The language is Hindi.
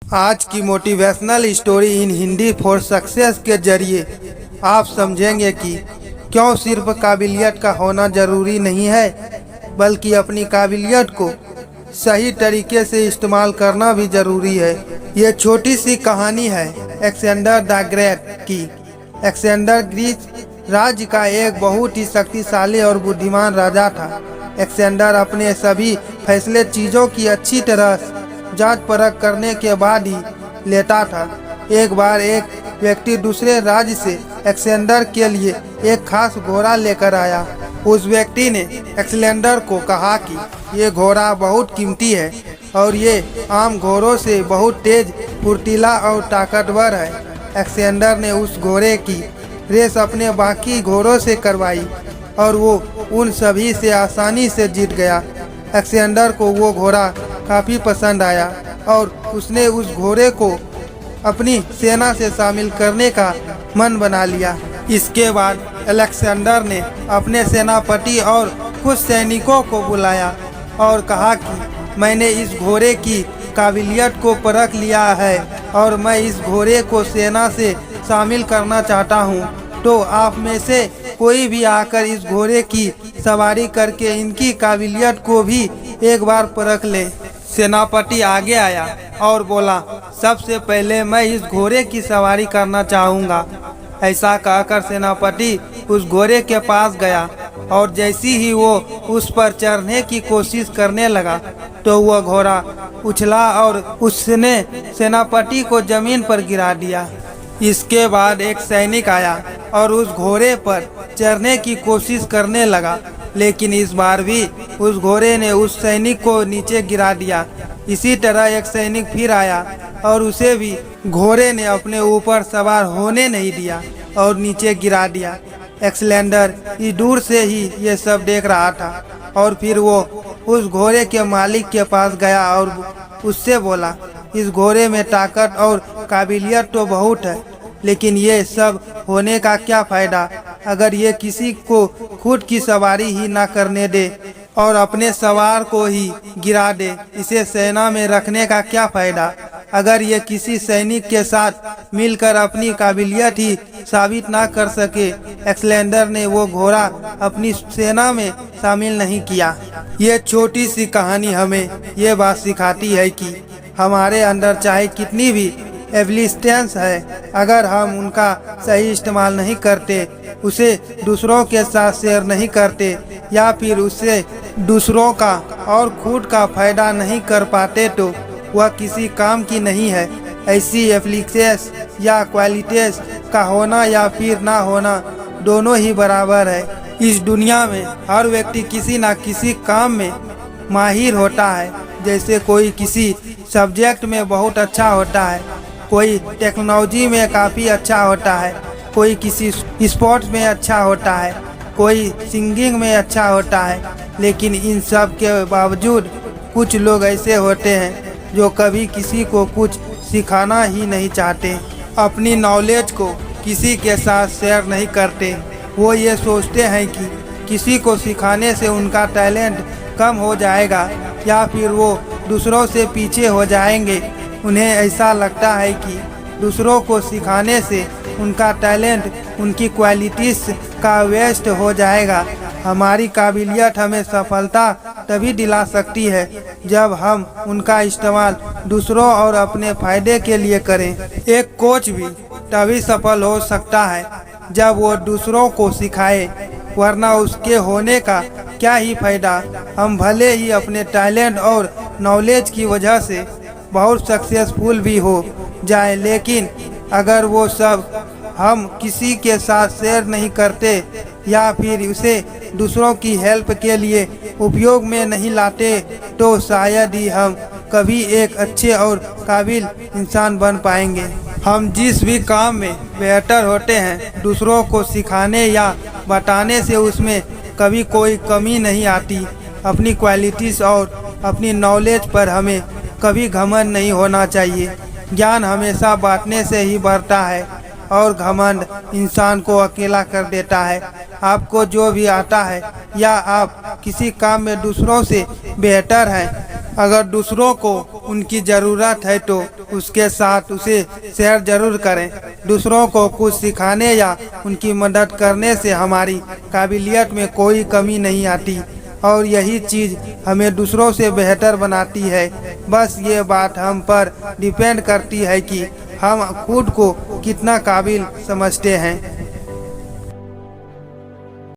आज की motivational story in Hindi for success के जरिए आप समझेंगे कि क्यों सिर्फ काबिलियत का होना ज़रूरी नहीं है, बल्कि अपनी काबिलियत को सही तरीके से इस्तेमाल करना भी ज़रूरी है। ये छोटी सी कहानी है अलेक्जेंडर द ग्रेट की। अलेक्जेंडर ग्रीस राज्य का एक बहुत ही शक्तिशाली और बुद्धिमान राजा था। अलेक्जेंडर अपने सभी फैसले चीज़ों की अच्छी तरह जांच परख करने के बाद ही लेता था। एक बार एक व्यक्ति दूसरे राज्य से अलेक्जेंडर के लिए एक खास घोड़ा लेकर आया। उस व्यक्ति ने अलेक्जेंडर को कहा कि ये घोड़ा बहुत कीमती है और ये आम घोड़ों से बहुत तेज, फुर्तीला और ताकतवर है। अलेक्जेंडर ने उस घोड़े की रेस अपने बाकी घोड़ों से करवाई और वो उन सभी से आसानी से जीत गया। अलेक्जेंडर को वो घोड़ा काफ़ी पसंद आया और उसने उस घोड़े को अपनी सेना से शामिल करने का मन बना लिया। इसके बाद अलेक्जेंडर ने अपने सेनापति और कुछ सैनिकों को बुलाया और कहा कि मैंने इस घोड़े की काबिलियत को परख लिया है और मैं इस घोड़े को सेना से शामिल करना चाहता हूँ। तो आप में से कोई भी आकर इस घोड़े की सवारी करके इनकी काबिलियत को भी एक बार परख ले। सेनापति आगे आया और बोला, सबसे पहले मैं इस घोड़े की सवारी करना चाहूँगा। ऐसा कहकर सेनापति उस घोड़े के पास गया और जैसी ही वो उस पर चढ़ने की कोशिश करने लगा तो वह घोड़ा उछला और उसने सेनापति को जमीन पर गिरा दिया। इसके बाद एक सैनिक आया और उस घोड़े पर चढ़ने की कोशिश करने लगा, लेकिन इस बार भी उस घोड़े ने उस सैनिक को नीचे गिरा दिया। इसी तरह एक सैनिक फिर आया और उसे भी घोड़े ने अपने ऊपर सवार होने नहीं दिया और नीचे गिरा दिया। अलेक्जेंडर इस दूर से ही ये सब देख रहा था और फिर वो उस घोड़े के मालिक के पास गया और उससे बोला, इस घोड़े में ताकत और काबिलियत तो बहुत है, लेकिन ये सब होने का क्या फ़ायदा अगर ये किसी को खुद की सवारी ही ना करने दे और अपने सवार को ही गिरा दे। इसे सेना में रखने का क्या फ़ायदा अगर ये किसी सैनिक के साथ मिलकर अपनी काबिलियत ही साबित ना कर सके। अलेक्जेंडर ने वो घोड़ा अपनी सेना में शामिल नहीं किया। ये छोटी सी कहानी हमें ये बात सिखाती है कि हमारे अंदर चाहे कितनी भी एबिलिटीज है, अगर हम उनका सही इस्तेमाल नहीं करते, उसे दूसरों के साथ शेयर नहीं करते या फिर उससे दूसरों का और खुद का फायदा नहीं कर पाते तो वह किसी काम की नहीं है। ऐसी एबिलिटीज या क्वालिटीज का होना या फिर ना होना दोनों ही बराबर है। इस दुनिया में हर व्यक्ति किसी ना किसी काम में माहिर होता है। जैसे कोई किसी सब्जेक्ट में बहुत अच्छा होता है, कोई टेक्नोलॉजी में काफ़ी अच्छा होता है, कोई किसी स्पोर्ट्स में अच्छा होता है, कोई सिंगिंग में अच्छा होता है। लेकिन इन सब के बावजूद कुछ लोग ऐसे होते हैं जो कभी किसी को कुछ सिखाना ही नहीं चाहते, अपनी नॉलेज को किसी के साथ शेयर नहीं करते। वो ये सोचते हैं कि किसी को सिखाने से उनका टैलेंट कम हो जाएगा या फिर वो दूसरों से पीछे हो जाएंगे। उन्हें ऐसा लगता है कि दूसरों को सिखाने से उनका टैलेंट, उनकी क्वालिटीज का वेस्ट हो जाएगा। हमारी काबिलियत हमें सफलता तभी दिला सकती है जब हम उनका इस्तेमाल दूसरों और अपने फायदे के लिए करें। एक कोच भी तभी सफल हो सकता है जब वो दूसरों को सिखाए, वरना उसके होने का क्या ही फायदा। हम भले ही अपने टैलेंट और नॉलेज की वजह से बहुत सक्सेसफुल भी हो जाए, लेकिन अगर वो सब हम किसी के साथ शेयर नहीं करते या फिर उसे दूसरों की हेल्प के लिए उपयोग में नहीं लाते तो शायद ही हम कभी एक अच्छे और काबिल इंसान बन पाएंगे। हम जिस भी काम में बेहतर होते हैं, दूसरों को सिखाने या बताने से उसमें कभी कोई कमी नहीं आती। अपनी क्वालिटीज़ और अपनी नॉलेज पर हमें कभी घमंड नहीं होना चाहिए। ज्ञान हमेशा बांटने से ही बढ़ता है और घमंड इंसान को अकेला कर देता है। आपको जो भी आता है या आप किसी काम में दूसरों से बेहतर हैं, अगर दूसरों को उनकी ज़रूरत है तो उसके साथ उसे शेयर ज़रूर करें। दूसरों को कुछ सिखाने या उनकी मदद करने से हमारी काबिलियत में कोई कमी नहीं आती और यही चीज़ हमें दूसरों से बेहतर बनाती है। बस ये बात हम पर डिपेंड करती है कि हम खुद को कितना काबिल समझते हैं।